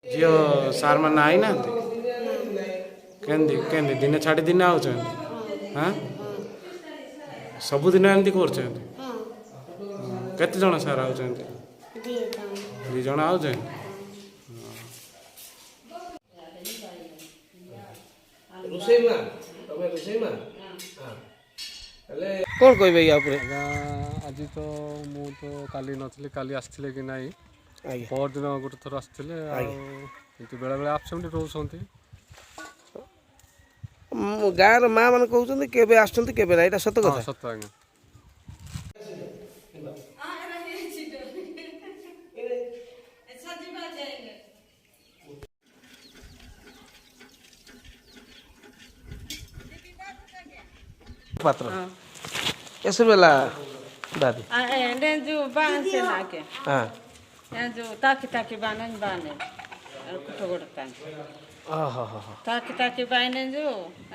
झील सार मान आई ना केंदी दिने छाड़ी दिने आउच हाँ सबुदिन एमती कर केते जन सार आउच दी जन आउच कौन कह आज तो मु तो काली नथली काली आसथिले कि नाही पर दिन गोटे थर आसथिले बेले बेले आबसेंट रोचंती गाँव माँ मैंने कहते केवे आसुँच केवे ना सत हाँ कथा सत आज्ञा पात्र ऐसे बेला दादी जो बांध से नाके हाँ जो ताकि ताकि बाने बाने कुछ गोड़ता ताकि ताकि बाने जो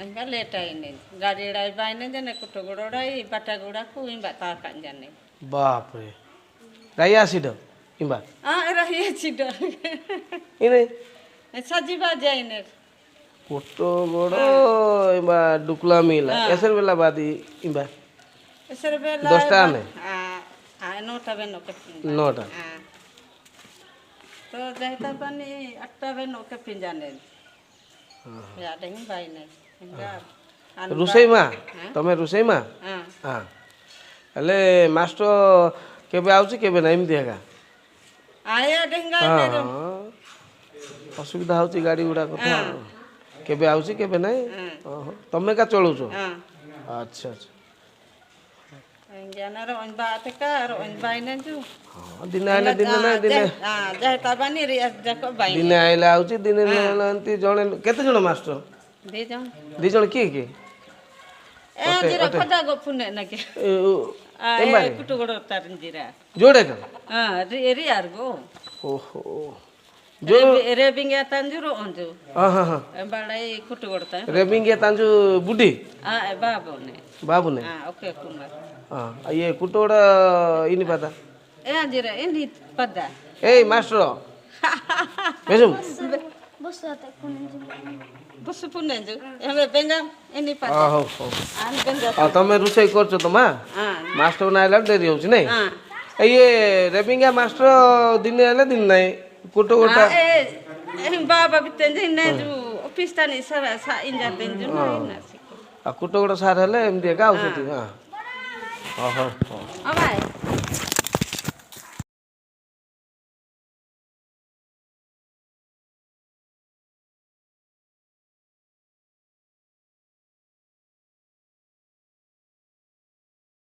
अंगा लेट आई ने गाड़ी डाई बाने जने कुछ गोड़ाई बटा गोड़ा को इन बता कर जाने बाप रे राया सीड इम्बा रही चिड़ इने सजीवा जाइने कोटो गोड़ो इम्बा डुकला मिला ऐसे बेला बादी इम्बा सर बेला 10टा ने नौटा बेनो के 9टा तो जैता पानी 8टा बेनो के पिंजाने याद नहीं भाई ने रुसई माँ तमे रुसई माँ हाँ हाँ हेले मास्टर केबे आउची केबे ना एमती हेगा आया डेंगा हाँ असुविधा होची गाड़ी गुड़ा कथा केबे आउची केबे नाही तमे का चलुछ हाँ अच्छा अच्छा ज्ञान रो बात का रो बाइने जो हाँ दिन आइले दिन नाही दिन हाँ जैता पानी रिया जाको बाइने दिन आइले आउची दिन नंती जणे केते जण मास्टर दे जाओ दी जण की ए जिरा खदा गो पुने नके ए कुटु गोड़ो तारन जिरा जोड़े का हाँ रे यार गो ओहो जो रे बिंगे तंजुरो अंजो हाँ हाँ हाँ बड़ाई कुटु गोड़ता है रेबिंग ये तांजू बुढ़ी हाँ बाबू ने बाबू ने हाँ ओके कुमार हाँ ये कुटोड़ा ini pata ए जिरा इनी पदा eh maestro besum बस पुने जो हमें बेंगा इनी पदा हो आन बेंगा आ तमे रुसई करछो त मा हाँ मास्टर ना आइला देरी होछि नै हाँ ये रेबिंगा मास्टर दिन आइला दिन नै कुटो गोटा ए बाबा बितन ने जो ऑफिस तानी सब सा इंजा दिन जो ना आ कुटो गोटा सार हले एमदी का औषधि हां अबाय